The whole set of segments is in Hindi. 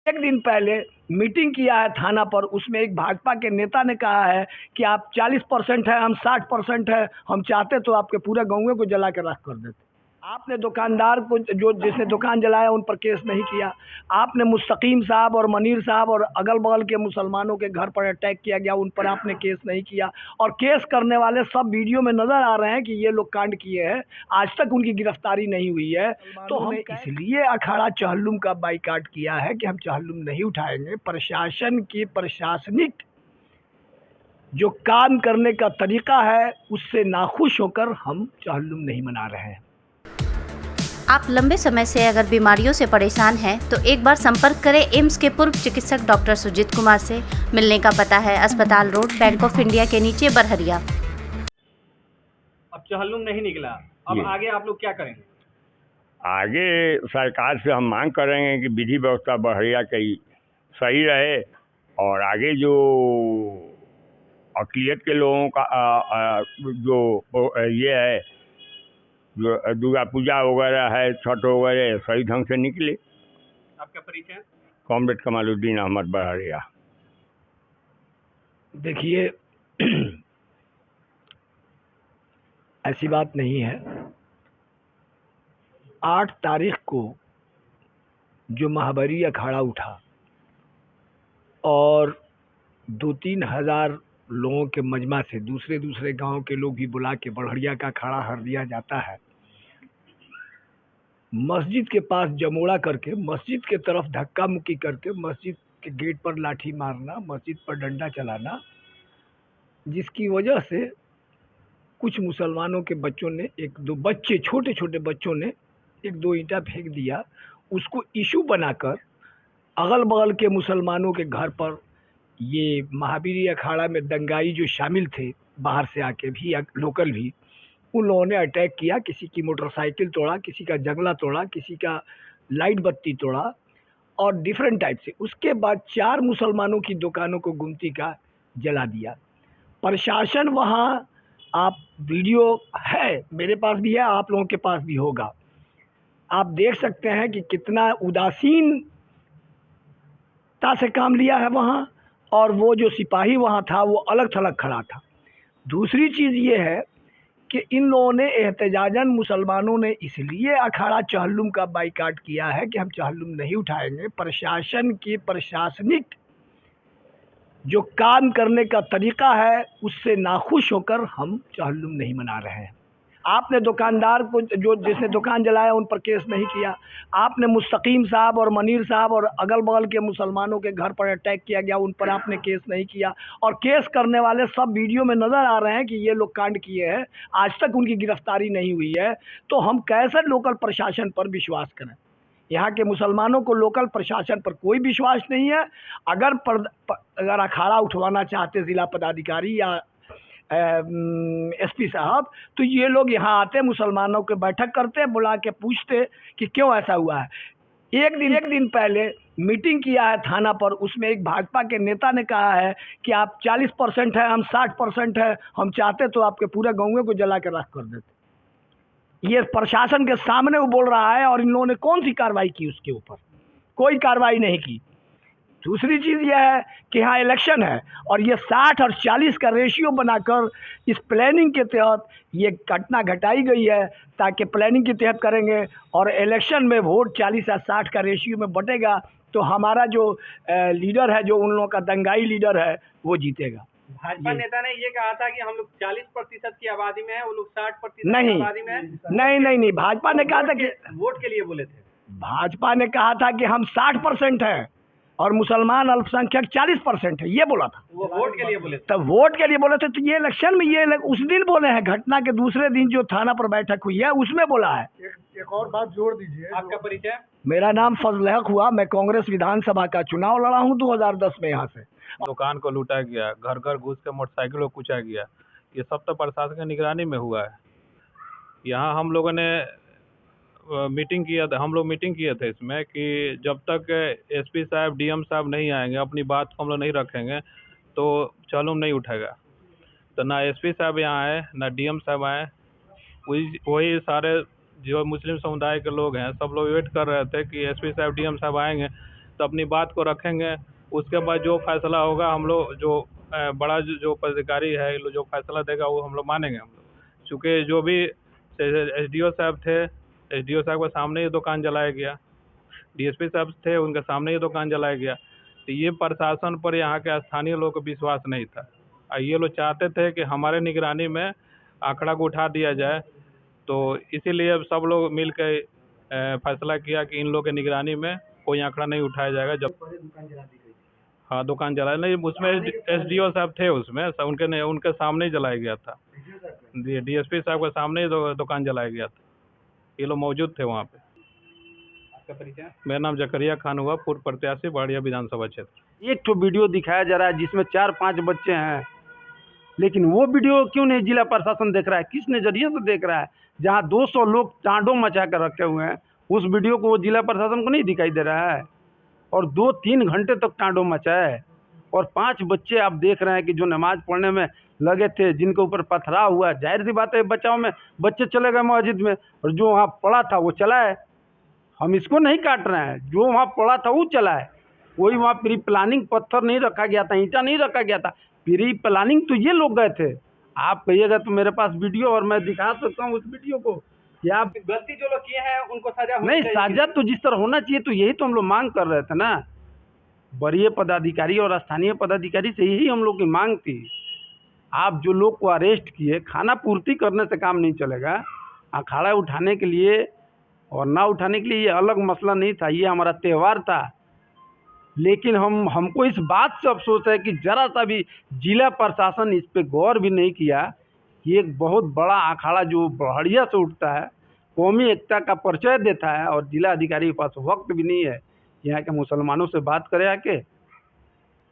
एक दिन पहले मीटिंग किया है थाना पर, उसमें एक भाजपा के नेता ने कहा है कि आप 40% है, हम 60% है, हम चाहते तो आपके पूरे गाँव को जला के राख कर देते। आपने दुकानदार को, जो जिसने दुकान जलाया, उन पर केस नहीं किया। आपने मुस्तकीम साहब और मनीर साहब और अगल बगल के मुसलमानों के घर पर अटैक किया गया, उन पर आपने केस नहीं किया। और केस करने वाले सब वीडियो में नजर आ रहे हैं कि ये लोग कांड किए हैं, आज तक उनकी गिरफ्तारी नहीं हुई है। तो हमने इसलिए अखाड़ा चहल्लुम का बाइकाट किया है कि हम चहल्लुम नहीं उठाएंगे। प्रशासन की प्रशासनिक जो काम करने का तरीका है, उससे नाखुश होकर हम चहल्लुम नहीं मना रहे हैं। आप लंबे समय से अगर बीमारियों से परेशान हैं तो एक बार संपर्क करें एम्स के पूर्व चिकित्सक डॉक्टर सुजीत कुमार से। मिलने का पता है अस्पताल रोड, बैंक ऑफ इंडिया के नीचे, बरहरिया। अब चहल्लुम नहीं निकला, अब आगे आप लोग क्या करेंगे? आगे सरकार से हम मांग करेंगे कि विधि व्यवस्था बरहरिया की सही रहे और आगे जो अक़लियत के लोगों का जो ये है, जो दुर्गा पूजा वगैरह है, छठ वगैरह, सही ढंग से निकले। आपका परिचय? कॉमरेड कमालुद्दीन अहमद, बरहरिया। देखिए, ऐसी बात नहीं है। 8 तारीख को जो महाबरी अखाड़ा उठा और 2-3 हज़ार लोगों के मजमा से दूसरे दूसरे गांव के लोग भी बुला के बरहरिया का अखाड़ा हर दिया जाता है। मस्जिद के पास जमोड़ा करके, मस्जिद के तरफ धक्का मुक्की करके, मस्जिद के गेट पर लाठी मारना, मस्जिद पर डंडा चलाना, जिसकी वजह से कुछ मुसलमानों के बच्चों ने, 1-2 बच्चे, छोटे छोटे बच्चों ने 1-2 ईंटा फेंक दिया। उसको इशू बनाकर अगल बगल के मुसलमानों के घर पर ये महाबीरी अखाड़ा में दंगाई जो शामिल थे, बाहर से आके भी, लोकल भी, उन लोगों ने अटैक किया। किसी की मोटरसाइकिल तोड़ा, किसी का जंगला तोड़ा, किसी का लाइट बत्ती तोड़ा और डिफरेंट टाइप से। उसके बाद 4 मुसलमानों की दुकानों को गुमती का जला दिया। प्रशासन वहाँ, आप वीडियो है, मेरे पास भी है, आप लोगों के पास भी होगा, आप देख सकते हैं कि कितना उदासीनता से काम लिया है वहाँ। और वो जो सिपाही वहाँ था वो अलग थलग खड़ा था। दूसरी चीज़ ये है कि इन लोगों ने एहतजाजन, मुसलमानों ने इसलिए अखाड़ा चहल्लुम का बाइकाट किया है कि हम चहल्लुम नहीं उठाएंगे। प्रशासन की प्रशासनिक जो काम करने का तरीका है, उससे नाखुश होकर हम चहल्लुम नहीं मना रहे हैं। आपने दुकानदार को, जो जिसने दुकान जलाया, उन पर केस नहीं किया। आपने मुस्तकीम साहब और मनीर साहब और अगल बगल के मुसलमानों के घर पर अटैक किया गया, उन पर आपने केस नहीं किया। और केस करने वाले सब वीडियो में नज़र आ रहे हैं कि ये लोग कांड किए हैं, आज तक उनकी गिरफ्तारी नहीं हुई है। तो हम कैसे लोकल प्रशासन पर विश्वास करें? यहाँ के मुसलमानों को लोकल प्रशासन पर कोई विश्वास नहीं है। अगर अखाड़ा उठवाना चाहते ज़िला पदाधिकारी या एसपी साहब, तो ये लोग यहाँ आते, मुसलमानों के बैठक करते, बुला के पूछते कि क्यों ऐसा हुआ है। एक दिन पहले मीटिंग किया है थाना पर, उसमें एक भाजपा के नेता ने कहा है कि आप 40% है, हम 60% है, हम चाहते तो आपके पूरे गाँव को जला के राख कर देते। ये प्रशासन के सामने वो बोल रहा है, और इन लोगों ने कौन सी कार्रवाई की उसके ऊपर? कोई कार्रवाई नहीं की। दूसरी चीज़ यह है कि यहाँ इलेक्शन है और ये 60 और 40 का रेशियो बनाकर इस प्लानिंग के तहत ये घटना घटाई गई है, ताकि प्लानिंग के तहत करेंगे और इलेक्शन में वोट 40 या 60 का रेशियो में बटेगा, तो हमारा जो लीडर है, जो उन लोगों का दंगाई लीडर है, वो जीतेगा। भाजपा नेता ने ये कहा था कि हम लोग 40% की आबादी में है, वो लोग 60% नहीं, की आबादी में है। नहीं, भाजपा ने कहा था कि वोट के लिए बोले थे। भाजपा ने कहा था कि हम 60% हैं और मुसलमान अल्पसंख्यक 40% है, ये बोला था। वो वोट के लिए बोले थे। तब वोट के लिए बोले थे, तो ये इलेक्शन में, ये उस दिन बोले हैं, घटना के दूसरे दिन जो थाना पर बैठक हुई है उसमें बोला है। एक और बात जोड़ दीजिए। आपका परिचय? मेरा नाम फजल हक हुआ, मैं कांग्रेस विधानसभा का चुनाव लड़ा हूँ 2010 में यहाँ से। दुकान को लूटा गया, घर घर घुस के मोटरसाइकिल को कुचा गया, ये सब तो प्रशासन की निगरानी में हुआ है। यहाँ हम लोगों ने मीटिंग किया था, हम लोग मीटिंग किए थे इसमें कि जब तक एसपी साहब, डीएम साहब नहीं आएंगे, अपनी बात को हम लोग नहीं रखेंगे, तो चहल्लुम नहीं उठेगा। तो ना एसपी साहब यहाँ आए, ना डीएम साहब आए। वही सारे जो मुस्लिम समुदाय के लोग हैं, सब लोग वेट कर रहे थे कि एसपी साहब, डीएम साहब आएंगे अपनी बात को रखेंगे। उसके बाद जो फैसला होगा हम लोग जो बड़ा जो पदाधिकारी है जो फैसला देगा वो हम लोग मानेंगे। हम लोग चूँकि जो भी एसडीओ साहब थे, एसडीओ साहब के सामने ही दुकान जलाया गया, डीएसपी साहब थे उनके सामने ही दुकान जलाया गया। तो ये प्रशासन पर यहाँ के स्थानीय लोगों को विश्वास नहीं था। ये लोग चाहते थे कि हमारे निगरानी में आंकड़ा को उठा दिया जाए, तो इसीलिए अब सब लोग मिल के फैसला किया कि इन लोगों की निगरानी में कोई आंकड़ा नहीं उठाया जाएगा। जब हाँ दुकान जलाया नहीं, उसमें एसडीओ साहब थे, उसमें उनके सामने ही जलाया गया था। डीएसपी साहब के सामने ही दुकान जलाया गया था। ये लोग मौजूद थे वहाँ पे। आपका परिचय? मेरा नाम जकरिया खान हुआ, पूर्व प्रत्याशी बड़िया विधानसभा क्षेत्र। एक तो वीडियो दिखाया जा रहा है जिसमें 4-5 बच्चे हैं, लेकिन वो वीडियो क्यों नहीं जिला प्रशासन देख रहा है? किस नज़रिए से देख रहा है? जहाँ 200 लोग टाँडों मचा कर रखे हुए हैं, उस वीडियो को वो जिला प्रशासन को नहीं दिखाई दे रहा है। और 2-3 घंटे तक टाँडों मचा है। और 5 बच्चे आप देख रहे हैं कि जो नमाज़ पढ़ने में लगे थे, जिनके ऊपर पथराव हुआ। जाहिर सी बात है बचाव में बच्चे चले गए मस्जिद में, और जो वहाँ पड़ा था वो चला है। हम इसको नहीं काट रहे हैं, जो वहाँ पड़ा था वो चला है। कोई वहाँ प्री प्लानिंग पत्थर नहीं रखा गया था, ईंटा नहीं रखा गया था। प्री प्लानिंग तो ये लोग गए थे। आप कहिएगा तो मेरे पास वीडियो और मैं दिखा सकता हूँ उस वीडियो को कि आप गलती जो लोग किए हैं उनको सजा होनी नहीं, चाहिए। साजा तो जिस तरह होना चाहिए, तो यही तो हम लोग मांग कर रहे थे ना। वरीय पदाधिकारी और स्थानीय पदाधिकारी से यही हम लोग की मांग थी। आप जो लोग को अरेस्ट किए, खाना पूर्ति करने से काम नहीं चलेगा। अखाड़ा उठाने के लिए और ना उठाने के लिए ये अलग मसला नहीं था, ये हमारा त्यौहार था। लेकिन हमको इस बात से अफसोस है कि ज़रा सा भी जिला प्रशासन इस पे गौर भी नहीं किया कि एक बहुत बड़ा अखाड़ा जो बढ़िया से उठता है, कौमी एकता का परिचय देता है, और जिला अधिकारी के पास वक्त भी नहीं है यहाँ के मुसलमानों से बात करे आके।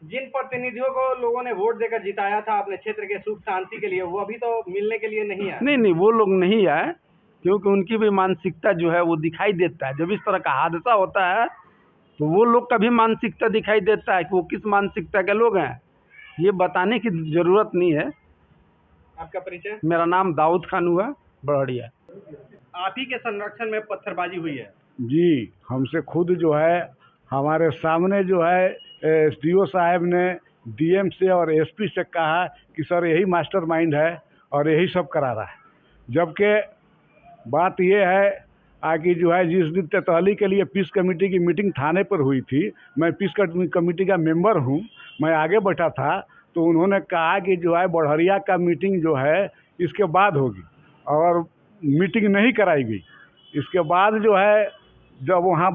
जिन प्रतिनिधियों को लोगों ने वोट देकर जिताया था अपने क्षेत्र के सुख शांति के लिए, वो अभी तो मिलने के लिए नहीं आए। नहीं, वो लोग नहीं आए, क्योंकि उनकी भी मानसिकता जो है वो दिखाई देता है। जब इस तरह का हादसा होता है तो वो लोग का भी मानसिकता दिखाई देता है कि वो किस मानसिकता के लोग हैं। ये बताने की ज़रूरत नहीं है। आपका परिचय? मेरा नाम दाऊद खान हुआ, बड़िया। आप ही के संरक्षण में पत्थरबाजी हुई है? जी, हमसे खुद जो है हमारे सामने जो है एसडीओ साहब ने डीएम से और एसपी से कहा कि सर यही मास्टरमाइंड है और यही सब करा रहा है। जबकि बात ये है कि जो है जिस दिन तहली के लिए पीस कमेटी की मीटिंग थाने पर हुई थी, मैं पीस कमेटी का मेंबर हूँ, मैं आगे बैठा था, तो उन्होंने कहा कि जो है बढ़िया का मीटिंग जो है इसके बाद होगी, और मीटिंग नहीं कराई गई। इसके बाद जो है जब वहाँ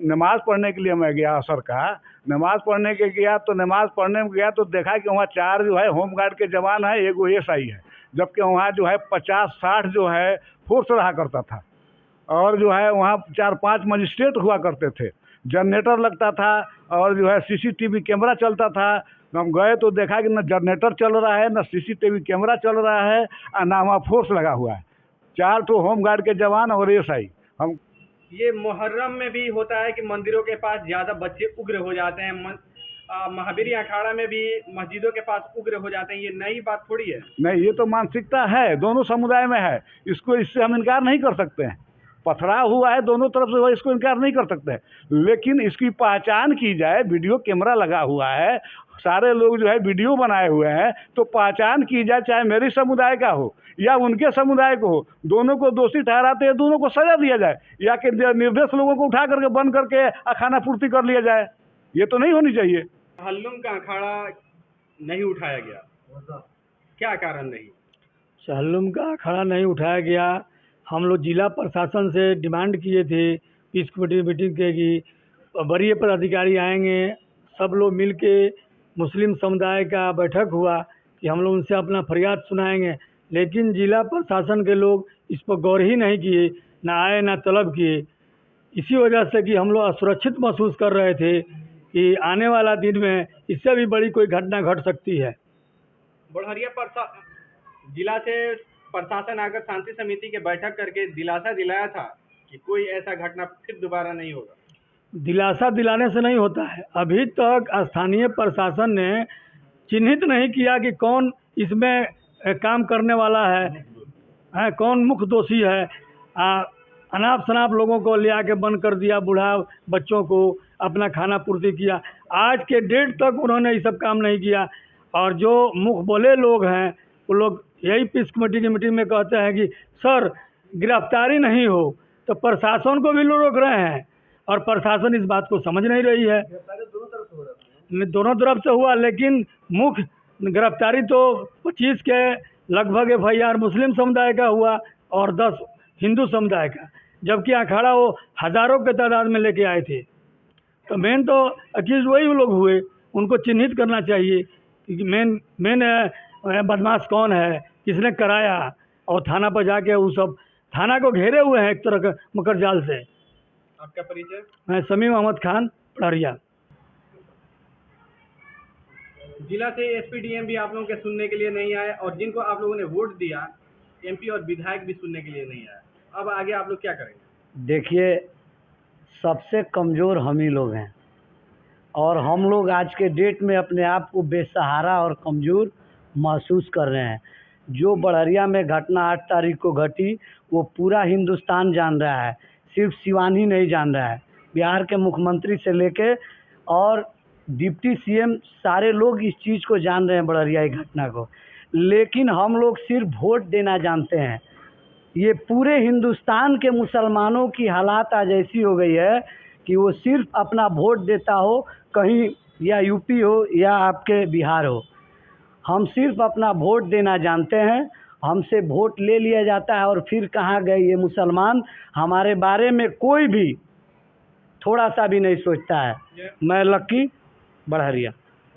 नमाज़ पढ़ने के लिए मैं गया, असर का नमाज़ पढ़ने के गया, तो नमाज़ पढ़ने में गया तो देखा कि वहाँ 4 जो है होमगार्ड के जवान हैं, एगो एसआई है। जबकि वहाँ जो है 50-60 जो है फोर्स रहा करता था, और जो है वहाँ 4-5 मजिस्ट्रेट हुआ करते थे, जनरेटर लगता था, और जो है सीसीटीवी कैमरा चलता था। हम गए तो देखा कि न जनरेटर चल रहा है, न सीसीटीवी कैमरा चल रहा है, और ना वहाँ फोर्स लगा हुआ है। 4 तो होमगार्ड के जवान और एसआई। हम ये मुहर्रम में भी होता है कि मंदिरों के पास ज़्यादा बच्चे उग्र हो जाते हैं, महावीरी अखाड़ा में भी मस्जिदों के पास उग्र हो जाते हैं। ये नई बात थोड़ी है। नहीं, ये तो मानसिकता है, दोनों समुदाय में है, इससे हम इनकार नहीं कर सकते हैं। पथराव हुआ है दोनों तरफ से, इसको इनकार नहीं कर सकते, लेकिन इसकी पहचान की जाए। वीडियो कैमरा लगा हुआ है, सारे लोग जो है वीडियो बनाए हुए हैं, तो पहचान की जाए, चाहे मेरे समुदाय का हो या उनके समुदाय को हो। दोनों को दोषी ठहराते हैं, दोनों को सजा दिया जाए, या कि निर्दोष लोगों को उठा करके बंद करके खाना पूर्ति कर लिया जाए। ये तो नहीं होनी चाहिए। हल्लुम का अखाड़ा नहीं उठाया गया, क्या कारण रही? हल्लुम का अखाड़ा नहीं उठाया गया, हम लोग जिला प्रशासन से डिमांड किए थे पीस कमेटी मीटिंग के कि वरीय पदाधिकारी आएंगे, सब लोग मिल के मुस्लिम समुदाय का बैठक हुआ कि हम लोग उनसे अपना फरियाद सुनाएंगे, लेकिन जिला प्रशासन के लोग इस पर गौर ही नहीं किए, ना आए ना तलब किए। इसी वजह से कि हम लोग असुरक्षित महसूस कर रहे थे कि आने वाला दिन में इससे भी बड़ी कोई घटना घट सकती है। बढ़िया जिला से प्रशासन आकर शांति समिति के बैठक करके दिलासा दिलाया था कि कोई ऐसा घटना फिर दोबारा नहीं होगा। दिलासा दिलाने से नहीं होता है। अभी तक स्थानीय प्रशासन ने चिन्हित नहीं किया कि कौन इसमें काम करने वाला है, कौन मुख्य दोषी है। अनाप शनाप लोगों को ले आके बंद कर दिया, बूढ़ा बच्चों को, अपना खाना पूर्ति किया। आज के डेट तक उन्होंने ये सब काम नहीं किया। और जो मुख बोले लोग हैं वो लोग यही पीस कमेटी की मीटिंग में कहते हैं कि सर गिरफ्तारी नहीं हो, तो प्रशासन को भी लोग रोक रहे हैं और प्रशासन इस बात को समझ नहीं रही है। दोनों तरफ से हुआ, लेकिन मुख्य गिरफ्तारी तो 25 के लगभग FIR मुस्लिम समुदाय का हुआ और 10 हिंदू समुदाय का, जबकि अखाड़ा वो हज़ारों के तादाद में लेके आए थे। तो मेन तो अक्यूज वही लोग हुए, उनको चिन्हित करना चाहिए कि मेन बदमाश कौन है, किसने कराया, और थाना पर जाके वो सब थाना को घेरे हुए हैं एक तरह का मकर जाल से। आपका परिचय? मैं समीम अहमद खान, पड़रिया। जिला से SP DM भी आप लोगों के सुनने के लिए नहीं आए, और जिनको आप लोगों ने वोट दिया MP और विधायक भी सुनने के लिए नहीं आए। अब आगे आप लोग क्या करेंगे? देखिए, सबसे कमज़ोर हम ही लोग हैं और हम लोग आज के डेट में अपने आप को बेसहारा और कमज़ोर महसूस कर रहे हैं। जो बड़हरिया में घटना 8 तारीख को घटी वो पूरा हिंदुस्तान जान रहा है, सिर्फ सिवान ही नहीं जान रहा है। बिहार के मुख्यमंत्री से लेके और डिप्टी CM सारे लोग इस चीज़ को जान रहे हैं, बड़हरिया की घटना को। लेकिन हम लोग सिर्फ वोट देना जानते हैं। ये पूरे हिंदुस्तान के मुसलमानों की हालात आज ऐसी हो गई है कि वो सिर्फ अपना वोट देता हो, कहीं या UP हो या आपके बिहार हो। हम सिर्फ अपना वोट देना जानते हैं, हमसे वोट ले लिया जाता है और फिर कहाँ गए ये मुसलमान, हमारे बारे में कोई भी थोड़ा सा भी नहीं सोचता है। मैं लक्की, बड़हरिया।